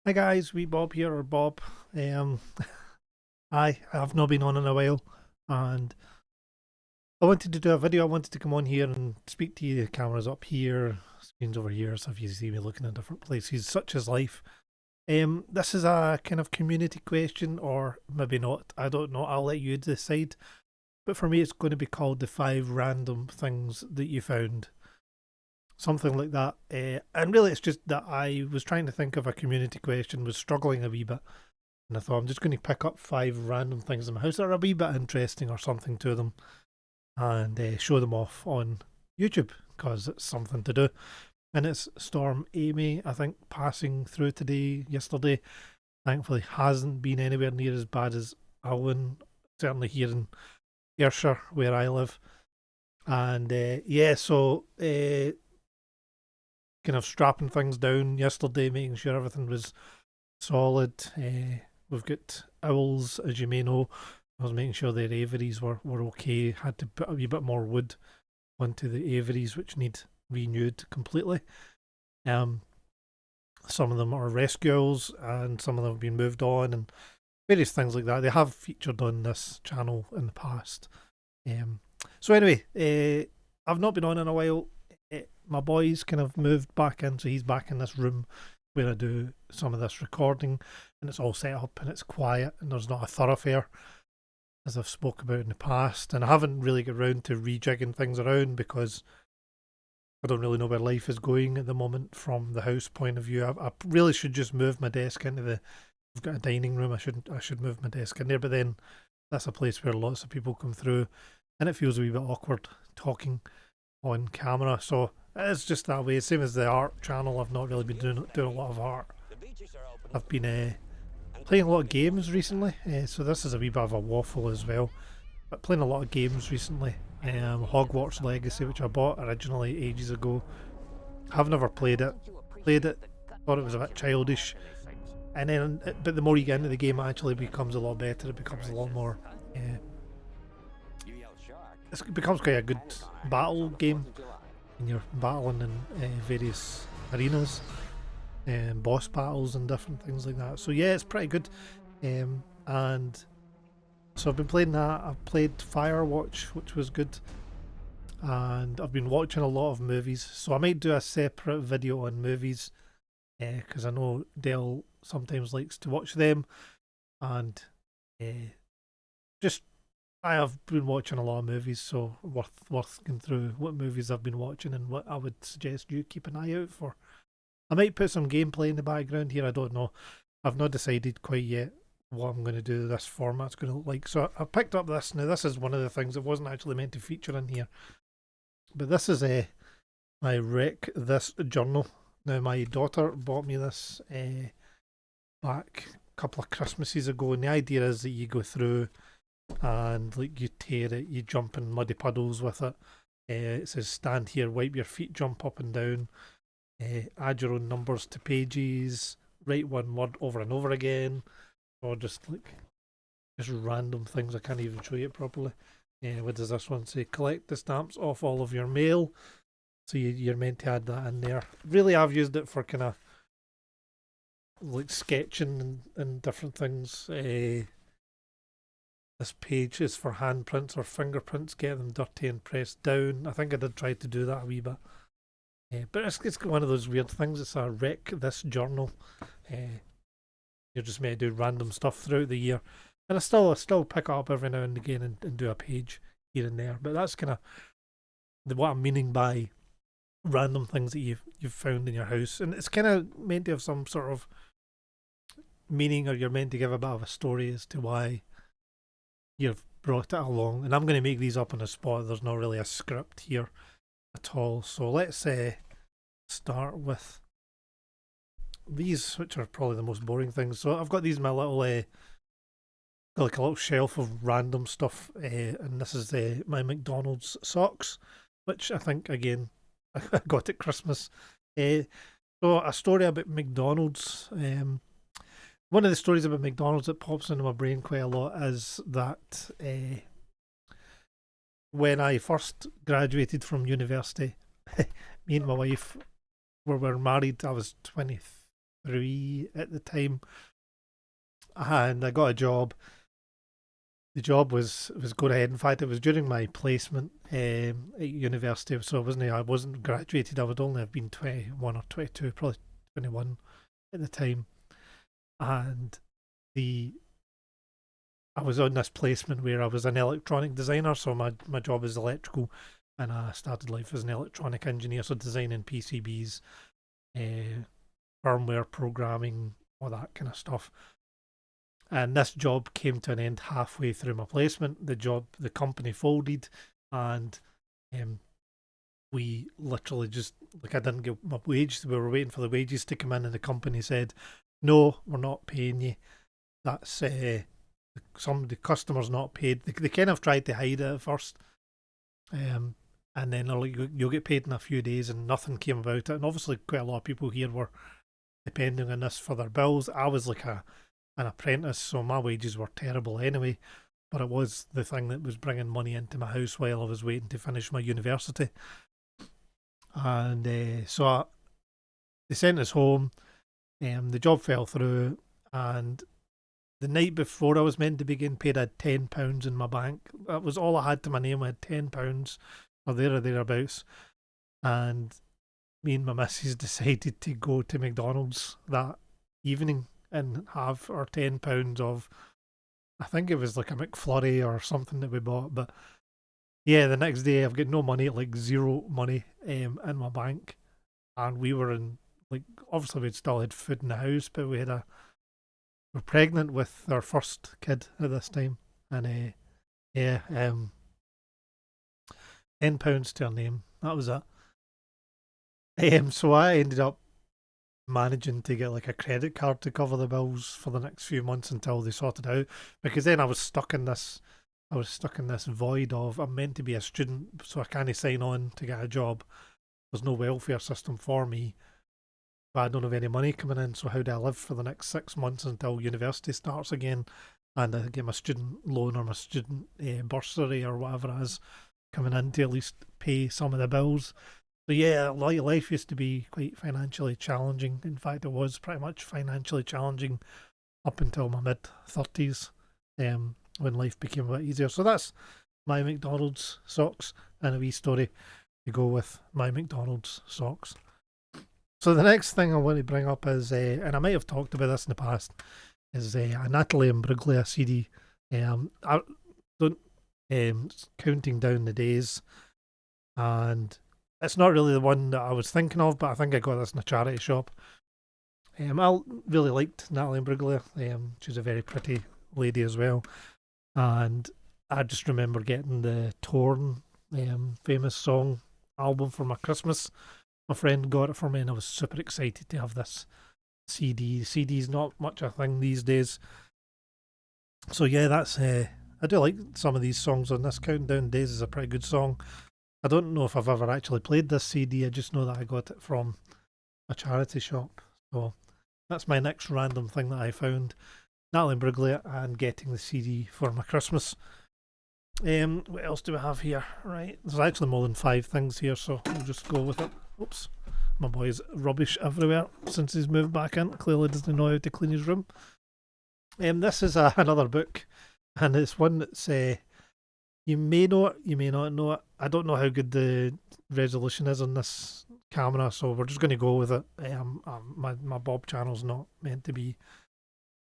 Hi guys, wee Bob here, or Bob. Um, I've not been on in a while, and I wanted to do a video. I wanted to come on here and speak to you. The camera's up here, screen's over here, so if you see me looking in different places, such as life. This is a kind of community question, or maybe not. I don't know. I'll let you decide. But for me, it's going to be called the five random things that you found, something like that. And really, it's just that I was trying to think of a community question, was struggling a wee bit. And I thought I'm just going to pick up five random things in my house that are a wee bit interesting or something to them and show them off on YouTube because it's something to do. And it's Storm Amy, I think, passing through yesterday. Thankfully, hasn't been anywhere near as bad as Alwyn, certainly here in Ayrshire, where I live. And yeah, so kind of strapping things down yesterday, making sure everything was solid. We've got owls, as you may know. I was making sure their aviaries were okay. Had to put a wee bit more wood onto the aviaries, which need renewed completely. Um, some of them are rescue owls, and some of them have been moved on, and various things like that. They have featured on this channel in the past. So anyway, I've not been on in a while. My boy's kind of moved back in, so he's back in this room where I do some of this recording, and it's all set up and it's quiet and there's not a thoroughfare, as I've spoke about in the past. And I haven't really got round to rejigging things around because I don't really know where life is going at the moment from the house point of view. I really should just move my desk into the. I've got a dining room. I should move my desk in there, but then that's a place where lots of people come through, and it feels a wee bit awkward talking on camera. So it's just that way. Same as the art channel. I've not really been doing a lot of art. I've been playing a lot of games recently. So this is a wee bit of a waffle as well. But playing a lot of games recently. Hogwarts Legacy, which I bought originally ages ago. I've never played it. Played it, thought it was a bit childish. And then, but the more you get into the game, it actually becomes a lot better. It becomes a lot more. It becomes quite a good battle game, and you're battling in various arenas and boss battles and different things like that. So yeah, it's pretty good. And so I've been playing that. I've played Firewatch, which was good, and I've been watching a lot of movies. So I might do a separate video on movies because I know Dell sometimes likes to watch them, and just I have been watching a lot of movies, so worth going through what movies I've been watching and what I would suggest you keep an eye out for. I might put some gameplay in the background here. I don't know. I've not decided quite yet what I'm going to do. This format's going to look like. So I picked up this. Now this is one of the things that wasn't actually meant to feature in here, but this is my Wreck This journal. Now my daughter bought me this back a couple of Christmases ago, and the idea is that you go through and like you tear it, you jump in muddy puddles with it. It says stand here, wipe your feet, jump up and down, add your own numbers to pages, write one word over and over again, or just random things. I can't even show you it properly. What does this one say? Collect the stamps off all of your mail. So you're meant to add that in there. Really, I've used it for kind of like sketching and different things. This page is for handprints or fingerprints. Get them dirty and pressed down. I think I did try to do that a wee bit. But it's one of those weird things. It's a Wreck This journal. You're just meant to do random stuff throughout the year. And I still pick it up every now and again and do a page here and there. But that's kind of what I'm meaning by random things that you've found in your house. And it's kind of meant to have some sort of meaning, or you're meant to give a bit of a story as to why you've brought it along. And I'm going to make these up on the spot. There's not really a script here at all. So let's start with these, which are probably the most boring things. So I've got these in my little like a little shelf of random stuff, and this is my McDonald's socks, which I think again I got at Christmas. So a story about McDonald's. One of the stories about McDonald's that pops into my brain quite a lot is that when I first graduated from university, me and my wife were married. I was 23 23 at the time, and I got a job. The job was going ahead. In fact, it was during my placement at university, so I wasn't graduated. I would only have been 21 or 22, probably 21 at the time, and the I was on this placement where I was an electronic designer, so my job is electrical, and I started life as an electronic engineer, so designing PCBs, firmware programming, all that kind of stuff. And this job came to an end halfway through my placement. The company folded, and we literally just, like, I didn't get my wage. We were waiting for the wages to come in, and the company said, "No, we're not paying you. That's the customer's not paid." They kind of tried to hide it at first, and then they're like, "You'll get paid in a few days," and nothing came about it. And obviously, quite a lot of people here were depending on this for their bills. I was like an apprentice, so my wages were terrible anyway. But it was the thing that was bringing money into my house while I was waiting to finish my university. And they sent us home. The job fell through, and the night before I was meant to be getting paid, I had £10 in my bank. That was all I had to my name. I had £10 or there or thereabouts. And me and my missus decided to go to McDonald's that evening and have our £10 of, I think it was like a McFlurry or something that we bought. But yeah, the next day I've got no money, like zero money in my bank. And we were in, like, obviously we'd still had food in the house, but we're pregnant with our first kid at this time. And yeah, £10 to her name. That was it. So I ended up managing to get like a credit card to cover the bills for the next few months until they sorted out, because then I was stuck in this void of, I'm meant to be a student, so I can't sign on to get a job. There's no welfare system for me, but I don't have any money coming in, so how do I live for the next 6 months until university starts again, and I get my student loan or my student bursary or whatever it is coming in to at least pay some of the bills. So yeah, life used to be quite financially challenging. In fact, it was pretty much financially challenging up until my mid-30s, when life became a bit easier. So that's my McDonald's socks, and a wee story to go with my McDonald's socks. So the next thing I want to bring up is, and I might have talked about this in the past, is a Natalie Imbruglia CD. I don't counting down the days, and it's not really the one that I was thinking of, but I think I got this in a charity shop. I really liked Natalie Imbruglia. She's a very pretty lady as well. And I just remember getting the Torn famous song album for my Christmas. My friend got it for me, and I was super excited to have this CD. CD's not much a thing these days. So yeah, that's I do like some of these songs on this. Counting Down Days is a pretty good song. I don't know if I've ever actually played this CD. I just know that I got it from a charity shop. So that's my next random thing that I found. Natalie Imbruglia and getting the CD for my Christmas. What else do we have here? Right, there's actually more than 5 things here, so we'll just go with it. Oops, my boy's rubbish everywhere since he's moved back in. Clearly doesn't know how to clean his room. This is another book, and it's one that's you may know it, you may not know it. I don't know how good the resolution is on this camera, so we're just going to go with it. My Bob channel's not meant to be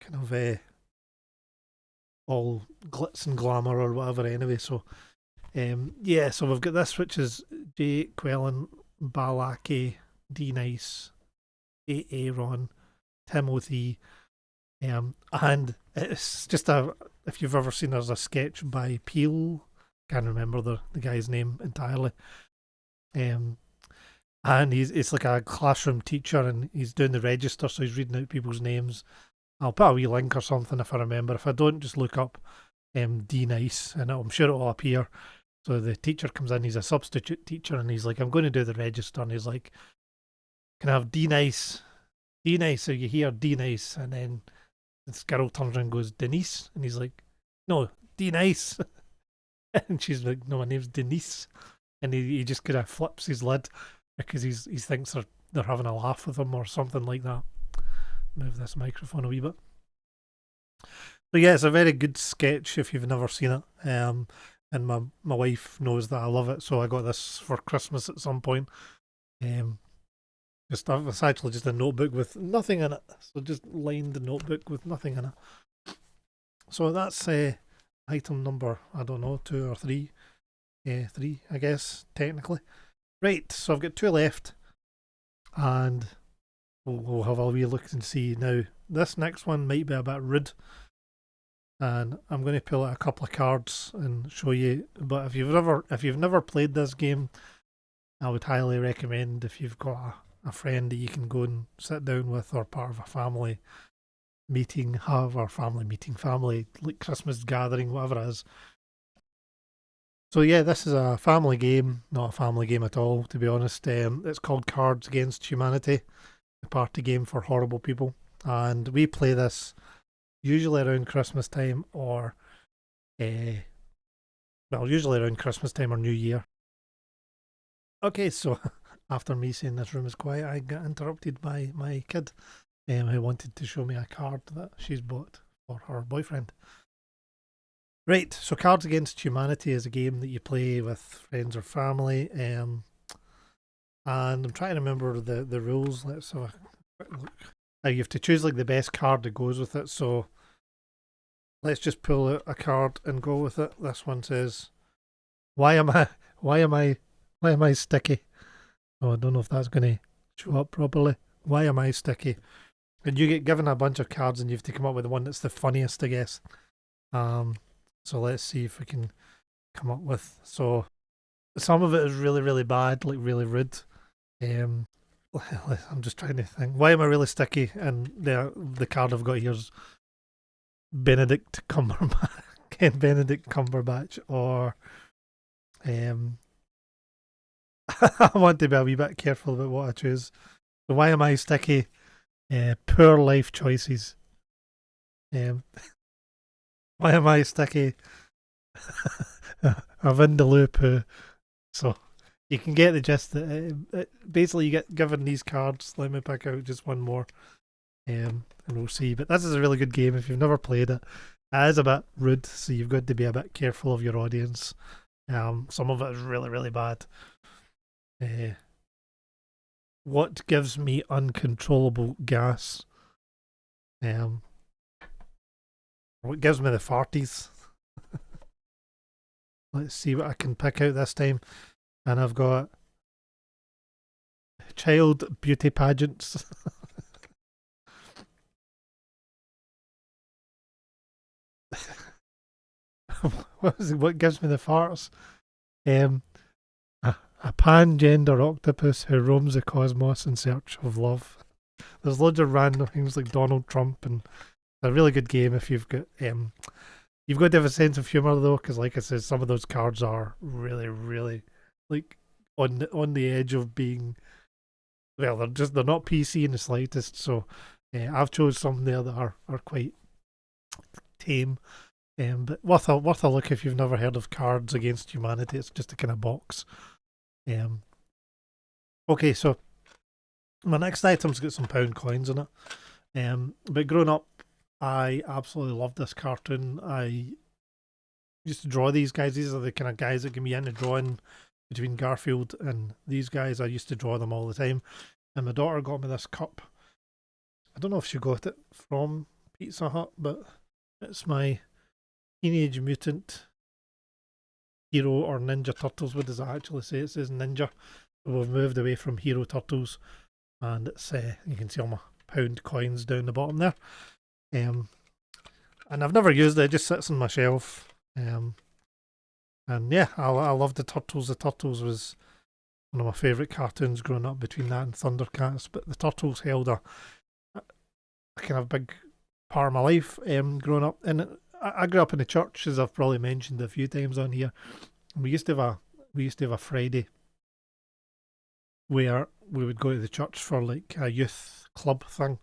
kind of all glitz and glamour or whatever anyway. So yeah, so we've got this, which is J. Quellen, Balake, D. Nice, A. Aaron, Timothy, and it's just if you've ever seen, there's a sketch by Peel, can't remember the guy's name entirely, and it's like a classroom teacher, and he's doing the register, so he's reading out people's names. I'll put a wee link or something if I remember. If I don't, just look up D. Nice, and I'm sure it'll appear. So the teacher comes in, he's a substitute teacher, and he's like, I'm going to do the register, and he's like, can I have D. Nice? D. Nice, so you hear D. Nice, and then this girl turns around and goes, Denise, and he's like, no, D. Nice. And she's like, no, my name's Denise. And he just kind of flips his lid because he thinks they're having a laugh with him or something like that. move this microphone a wee bit. So yeah, it's a very good sketch if you've never seen it. And my wife knows that I love it, so I got this for Christmas at some point. It's actually just a notebook with nothing in it, so just lined the notebook with nothing in it. So that's item number, I don't know, 2 or 3. 3, I guess, technically. Right, so I've got 2 left, and we'll have a wee look and see. Now, this next one might be a bit rude, and I'm going to pull out a couple of cards and show you. But if you've never played this game, I would highly recommend, if you've got a friend that you can go and sit down with, or part of a family meeting, family like Christmas gathering, whatever it is. So yeah, this is a family game, not a family game at all, to be honest. It's called Cards Against Humanity, a party game for horrible people, and we play this usually around Christmas time, or usually around Christmas time or New Year. Okay, so after me saying this room is quiet, I got interrupted by my kid, who wanted to show me a card that she's bought for her boyfriend. Right, so Cards Against Humanity is a game that you play with friends or family, and I'm trying to remember the rules. Let's have a quick look. You have to choose like the best card that goes with it, so let's just pull out a card and go with it. This one says, why am I sticky? Oh, I don't know if that's going to show up properly. Why am I sticky? And you get given a bunch of cards and you have to come up with the one that's the funniest, I guess. So let's see if we can come up with. So some of it is really, really bad, like really rude. I'm just trying to think. Why am I really sticky? And the card I've got here is Benedict Cumberbatch, or I want to be a wee bit careful about what I choose. So why am I sticky? Poor life choices. Why am I sticky? A Vindaloo poo. So you can get the gist. Basically, you get given these cards. Let me pick out just one more, and we'll see. But this is a really good game if you've never played it. It is a bit rude, so you've got to be a bit careful of your audience. Some of it is really, really bad. What gives me uncontrollable gas? What gives me the farties? Let's see what I can pick out this time. And I've got child beauty pageants. What gives me the farts? A pan-gender octopus who roams the cosmos in search of love. There's loads of random things like Donald Trump, and it's a really good game if you've got to have a sense of humour though, because like I said, some of those cards are really, really like on the edge of being, well, they're not PC in the slightest. So I've chose some there that are quite tame, but worth a look if you've never heard of Cards Against Humanity. It's just a kind of box. Okay, so my next item's got some pound coins in it. But growing up, I absolutely loved this cartoon. I used to draw these guys. These are the kind of guys that get me into drawing between Garfield and these guys. I used to draw them all the time. And my daughter got me this cup. I don't know if she got it from Pizza Hut, but it's my Teenage Mutant Hero or Ninja Turtles. What does it actually say? It says Ninja. We've moved away from Hero Turtles, and it's you can see all my pound coins down the bottom there. And I've never used it. It just sits on my shelf. And yeah, I love the Turtles. The Turtles was one of my favourite cartoons growing up, between that and Thundercats. But the Turtles held a kind of big part of my life growing up. And I grew up in the church, as I've probably mentioned a few times on here. We used to have a Friday where we would go to the church for like a youth club thing,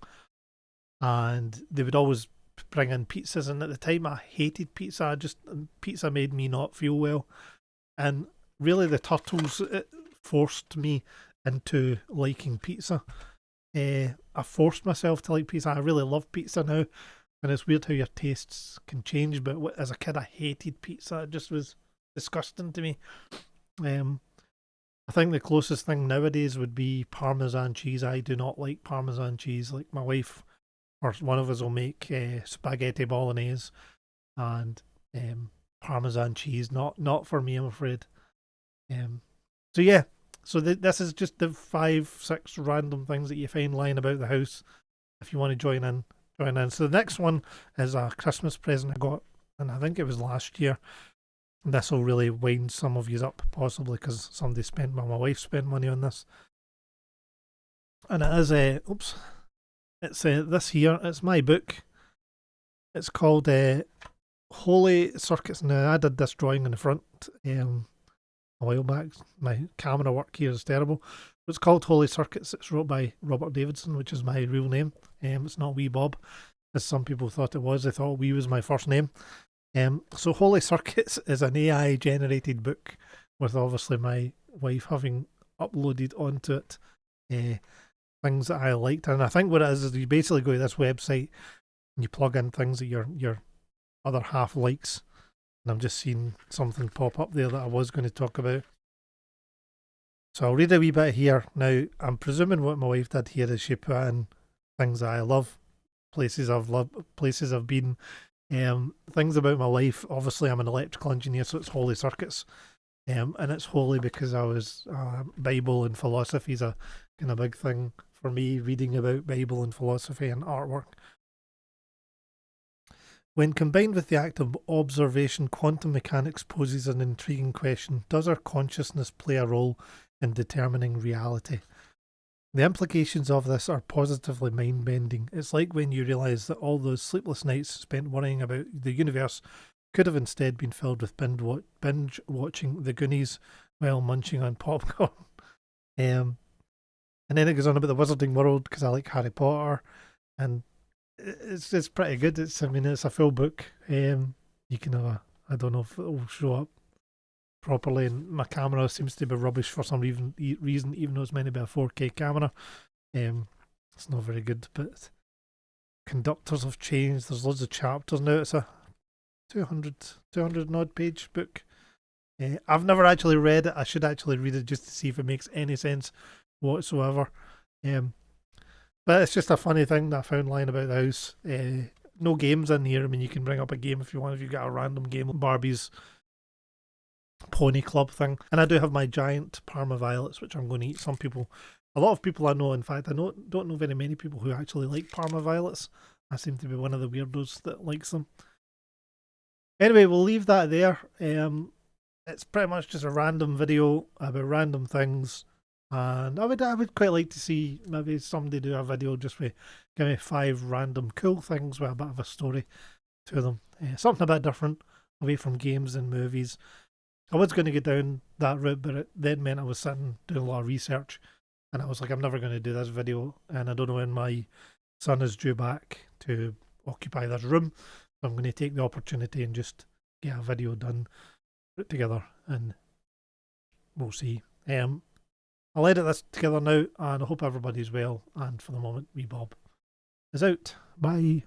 and they would always bring in pizzas. And at the time, I hated pizza. Pizza made me not feel well, and really the Turtles, it forced me into liking pizza. I forced myself to like pizza. I really love pizza now, and it's weird how your tastes can change. But as a kid, I hated pizza. It just was disgusting to me. Um, I think the closest thing nowadays would be Parmesan cheese. I do not like Parmesan cheese. Like my wife or one of us will make spaghetti bolognese and Parmesan cheese. Not for me, I'm afraid. Um, so yeah, so this is just the 5, 6 random things that you find lying about the house. If you want to join in, join in. So the next one is a Christmas present I got, and I think it was last year. This will really wind some of you up, possibly because somebody spent, my wife spent money on this. And it is it's this here. It's my book. It's called Holy Circuits. Now I did this drawing in the front a while back. My camera work here is terrible. It's called Holy Circuits. It's wrote by Robert Davidson, which is my real name. It's not Wee Bob, as some people thought it was. They thought Wee was my first name. So Holy Circuits is an AI generated book with obviously my wife having uploaded onto it things that I liked. And I think what it is you basically go to this website and you plug in things that your other half likes. And I'm just seeing something pop up there that I was going to talk about. So I'll read a wee bit here. Now, I'm presuming what my wife did here is she put in things that I love, places I've loved, places I've been, things about my life. Obviously, I'm an electrical engineer, so it's Holy Circuits. And it's holy because I was Bible and philosophy is a kind of big thing for me, reading about Bible and philosophy and artwork. When combined with the act of observation, quantum mechanics poses an intriguing question. Does our consciousness play a role in determining reality? The implications of this are positively mind-bending. It's like when you realise that all those sleepless nights spent worrying about the universe could have instead been filled with binge watching The Goonies while munching on popcorn. And then it goes on about the Wizarding World because I like Harry Potter, and it's pretty good. It's a full book. You can have I don't know if it'll show up properly, and my camera seems to be rubbish for some reason, even though it's meant to be a 4K camera. It's not very good, but conductors have changed. There's loads of chapters now. It's a 200 and odd page book. I've never actually read it. I should actually read it just to see if it makes any sense whatsoever. But it's just a funny thing that I found lying about the house. No games in here. I mean, you can bring up a game if you want, if you got a random game, Barbie's Pony Club thing. And I do have my giant Parma Violets, which I'm going to eat. A lot of people I know, in fact, I don't know very many people who actually like Parma Violets. I seem to be one of the weirdos that likes them. Anyway, we'll leave that there. It's pretty much just a random video about random things. And I would quite like to see maybe somebody do a video just with give me 5 random cool things with a bit of a story to them. Something a bit different, away from games and movies. I was going to get down that route, but it then meant I was sitting doing a lot of research, and I was like, I'm never going to do this video, and I don't know when my son is due back to occupy this room, so I'm going to take the opportunity and just get a video done, put together, and we'll see. I'll edit this together now, and I hope everybody's well. And for the moment, Wee Bob is out. Bye.